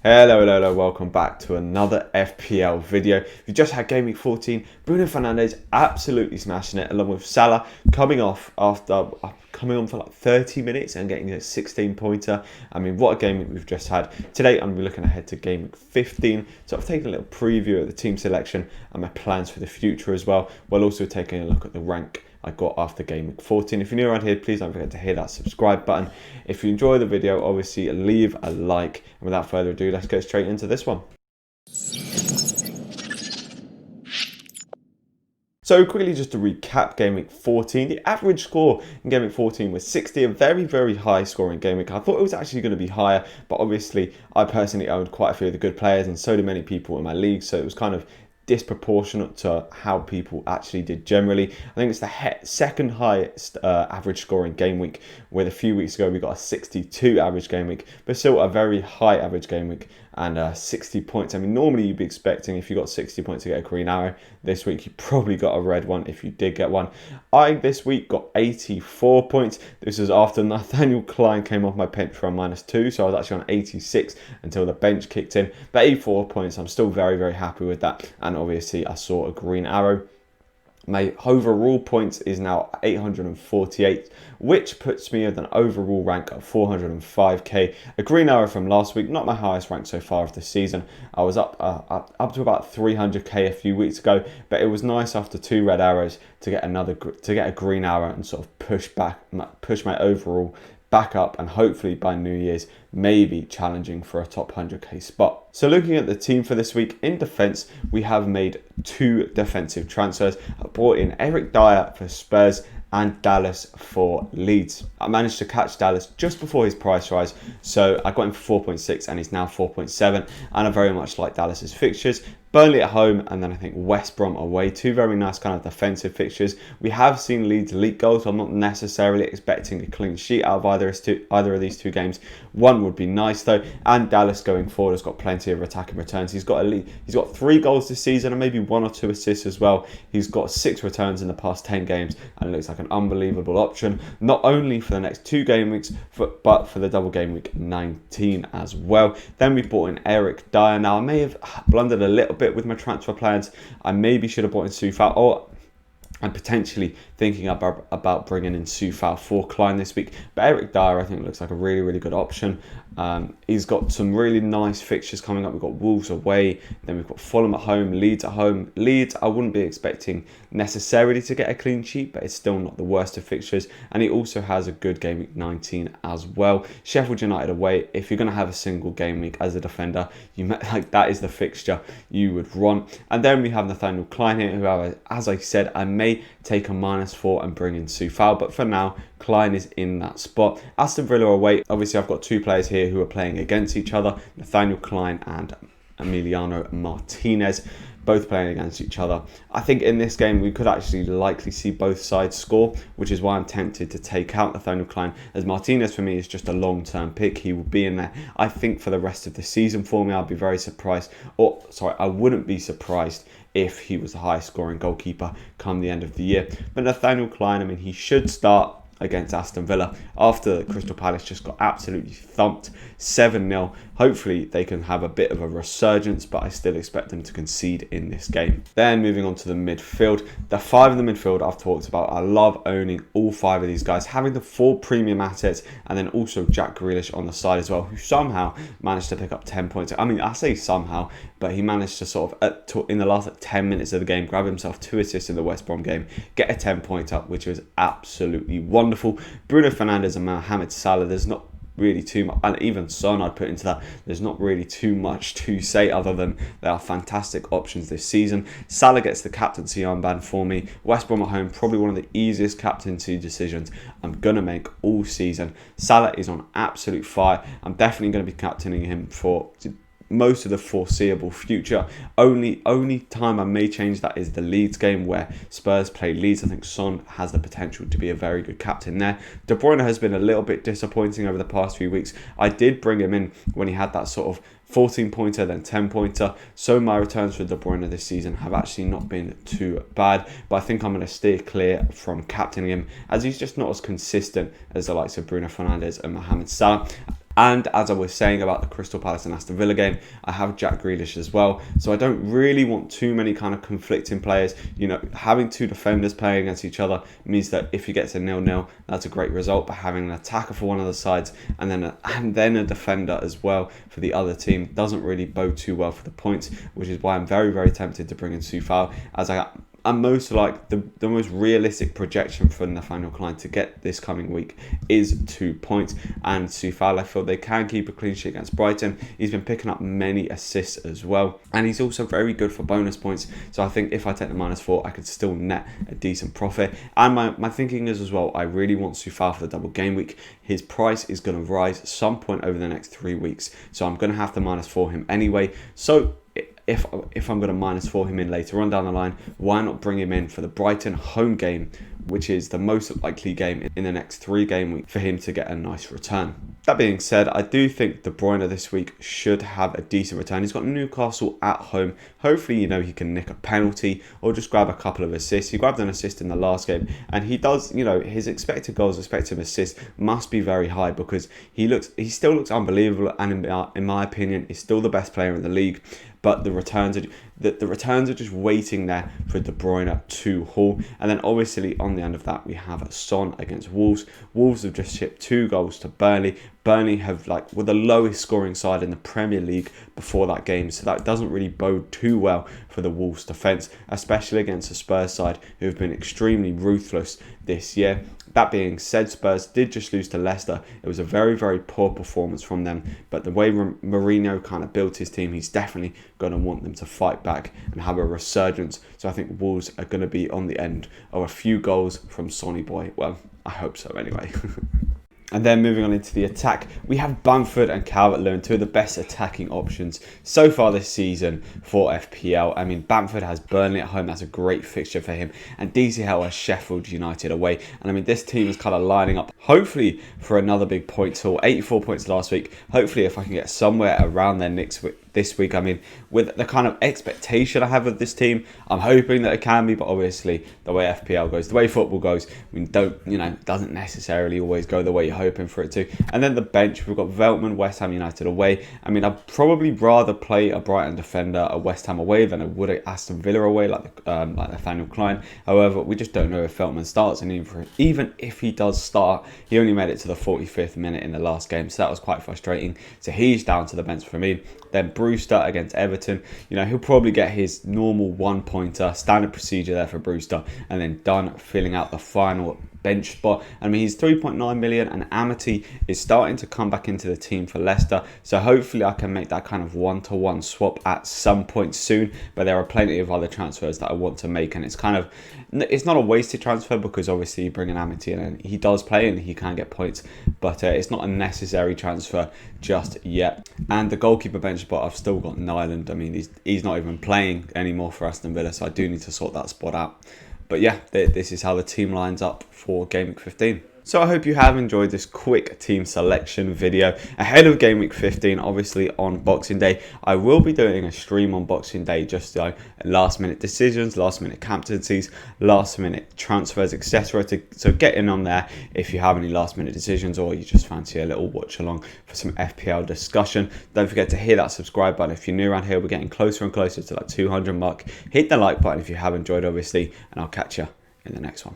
Hello, welcome back to another FPL video. We just had Game Week 14, Bruno Fernandes absolutely smashing it, along with Salah coming off after coming on for like 30 minutes and getting a 16-pointer. I mean, what a game week we've just had. Today, I'm going to be looking ahead to Game Week 15, so I've taken a little preview of the team selection and my plans for the future as well, while also taking a look at the rank I got after Game Week 14. If you're new around here, please don't forget to hit that subscribe button. If you enjoy the video, obviously leave a like. And without further ado, let's get straight into this one. So quickly, just to recap Game Week 14, the average score in Game Week 14 was 60, a very high scoring game week. I thought it was actually going to be higher, but obviously I personally owned quite a few of the good players and so do many people in my league, so it was kind of disproportionate to how people actually did generally. I think it's the second highest average scoring game week, with a few weeks ago we got a 62 average game week, but still a very high average game week and 60 points. I mean, normally you'd be expecting, if you got 60 points, to get a green arrow. This week you probably got a red one if you did get one. I this week got 84 points. This is after Nathaniel Klein came off my bench for a -2, so I was actually on 86 until the bench kicked in. But 84 points, I'm still very happy with that, and obviously I saw a green arrow. My overall points is now 848, which puts me at an overall rank of 405k. A green arrow from last week, not my highest rank so far of the season. I was up to about 300k a few weeks ago, but it was nice after 2 red arrows to get a green arrow and sort of push my overall back up, and hopefully by New Year's maybe challenging for a top 100k spot. So looking at the team for this week, in defence we have made 2 defensive transfers. I brought in Eric Dyer for Spurs and Dallas for Leeds. I managed to catch Dallas just before his price rise, so I got him for 4.6 and he's now 4.7, and I very much like Dallas's fixtures. Burnley at home and then I think West Brom away. 2 very nice kind of defensive fixtures. We have seen Leeds leak goals, so I'm not necessarily expecting a clean sheet out of either of these 2 games. One would be nice though, and Dallas going forward has got plenty of attacking returns. He's got 3 goals this season and maybe 1 or 2 assists as well. He's got 6 returns in the past 10 games and it looks like an unbelievable option, not only for the next 2 game weeks but for the double game week 19 as well. Then we brought in Eric Dyer. Now I may have blundered a little bit with my transfer plans. I maybe should have brought in Soufal, or I'm potentially thinking about bringing in Soufal for Klein this week. But Eric Dyer I think looks like a really good option. He's got some really nice fixtures coming up. We've got Wolves away, then we've got Fulham at home, Leeds at home. Leeds I wouldn't be expecting necessarily to get a clean sheet, but it's still not the worst of fixtures, and he also has a good game week 19 as well. Sheffield United away. If you're going to have a single game week as a defender, that is the fixture you would want. And then we have Nathaniel Klein here, who, as I said, I may take a -4 and bring in Soufal, but for now Klein is in that spot. Aston Villa away. Obviously I've got 2 players here who are playing against each other, Nathaniel Klein and Emiliano Martinez, both playing against each other. I think in this game we could actually likely see both sides score, which is why I'm tempted to take out Nathaniel Klein, as Martinez for me is just a long-term pick. He will be in there I think for the rest of the season for me. I'd be very surprised, I wouldn't be surprised if he was the highest scoring goalkeeper come the end of the year. But Nathaniel Klein, I mean, he should start against Aston Villa after Crystal Palace just got absolutely thumped 7-0. Hopefully they can have a bit of a resurgence, but I still expect them to concede in this game. Then moving on to the midfield, the 5 in the midfield I've talked about. I love owning all 5 of these guys, having the 4 premium assets, and then also Jack Grealish on the side as well, who somehow managed to pick up 10 points. I mean, I say somehow, but he managed to sort of, in the last 10 minutes of the game, grab himself 2 assists in the West Brom game, get a 10-point up, which was absolutely wonderful. Bruno Fernandes and Mohamed Salah, there's not really too much, and even Son I'd put into that. There's not really too much to say other than they are fantastic options this season. Salah gets the captaincy armband for me. West Brom at home, probably one of the easiest captaincy decisions I'm going to make all season. Salah is on absolute fire. I'm definitely going to be captaining him for most of the foreseeable future. Only time I may change that is the Leeds game where Spurs play Leeds. I think Son has the potential to be a very good captain there. De Bruyne has been a little bit disappointing over the past few weeks. I did bring him in when he had that sort of 14-pointer, then 10-pointer. So my returns for De Bruyne this season have actually not been too bad, but I think I'm going to steer clear from captaining him as he's just not as consistent as the likes of Bruno Fernandes and Mohamed Salah. And as I was saying about the Crystal Palace and Aston Villa game, I have Jack Grealish as well. So I don't really want too many kind of conflicting players. You know, having two defenders playing against each other means that if you get to 0-0, that's a great result. But having an attacker for one of the sides and then a defender as well for the other team doesn't really bode too well for the points, which is why I'm very, very tempted to bring in Soufal, as I'm most like the most realistic projection for Nathaniel Klein to get this coming week is 2 points. And Soufal, I feel they can keep a clean sheet against Brighton. He's been picking up many assists as well, and he's also very good for bonus points. So I think if I take the -4, I could still net a decent profit. And my thinking is as well, I really want Soufal for the double game week. His price is going to rise at some point over the next 3 weeks, so I'm going to have to -4 him anyway. So if I'm going to -4 him in later on down the line, why not bring him in for the Brighton home game, which is the most likely game in the next 3 game week for him to get a nice return. That being said, I do think De Bruyne this week should have a decent return. He's got Newcastle at home. Hopefully, you know, he can nick a penalty or just grab a couple of assists. He grabbed an assist in the last game, and he does, you know, his expected goals, expected assists must be very high because he still looks unbelievable, and in my opinion, is still the best player in the league. But the returns are just waiting there for De Bruyne to haul. And then obviously on the end of that, we have Son against Wolves. Wolves have just shipped 2 goals to Burnley. Burnley were the lowest scoring side in the Premier League before that game, so that doesn't really bode too well for the Wolves defence, especially against a Spurs side who have been extremely ruthless this year. That being said, Spurs did just lose to Leicester. It was a very, very poor performance from them, but the way Mourinho kind of built his team, he's definitely going to want them to fight back and have a resurgence. So I think Wolves are going to be on the end of a few goals from Sonny Boy. Well, I hope so anyway. And then moving on into the attack, we have Bamford and Calvert-Lewin, 2 of the best attacking options so far this season for FPL. I mean, Bamford has Burnley at home. That's a great fixture for him. And DCL has Sheffield United away. And I mean, this team is kind of lining up, hopefully, for another big point haul. 84 points last week. Hopefully, if I can get somewhere around there this week, I mean, with the kind of expectation I have of this team, I'm hoping that it can be, but obviously the way FPL goes, the way football goes, I mean, it doesn't necessarily always go the way you're hoping for it to. And then the bench, we've got Veltman, West Ham United away. I mean, I'd probably rather play a Brighton defender, a West Ham away, than I would at Aston Villa away, like Nathaniel Klein. However, we just don't know if Veltman starts, and even if he does start, he only made it to the 45th minute in the last game, so that was quite frustrating. So he's down to the bench for me. Then Brewster against Everton. You know, he'll probably get his normal 1-pointer, standard procedure there for Brewster, and then done filling out the final bench spot. I mean, he's 3.9 million, and Amity is starting to come back into the team for Leicester. So hopefully I can make that kind of 1-to-1 swap at some point soon. But there are plenty of other transfers that I want to make, and it's not a wasted transfer because obviously you bring in Amity in and he does play and he can get points, but it's not a necessary transfer just yet. And the goalkeeper bench spot, I've still got Nyland. I mean, he's not even playing anymore for Aston Villa, so I do need to sort that spot out. But yeah, this is how the team lines up for Game Week 15. So I hope you have enjoyed this quick team selection video ahead of Game Week 15, obviously on Boxing Day. I will be doing a stream on Boxing Day, just like last minute decisions, last minute captaincies, last minute transfers, etc. So get in on there if you have any last minute decisions or you just fancy a little watch along for some FPL discussion. Don't forget to hit that subscribe button if you're new around here. We're getting closer and closer to that 200 mark. Hit the like button if you have enjoyed, obviously, and I'll catch you in the next one.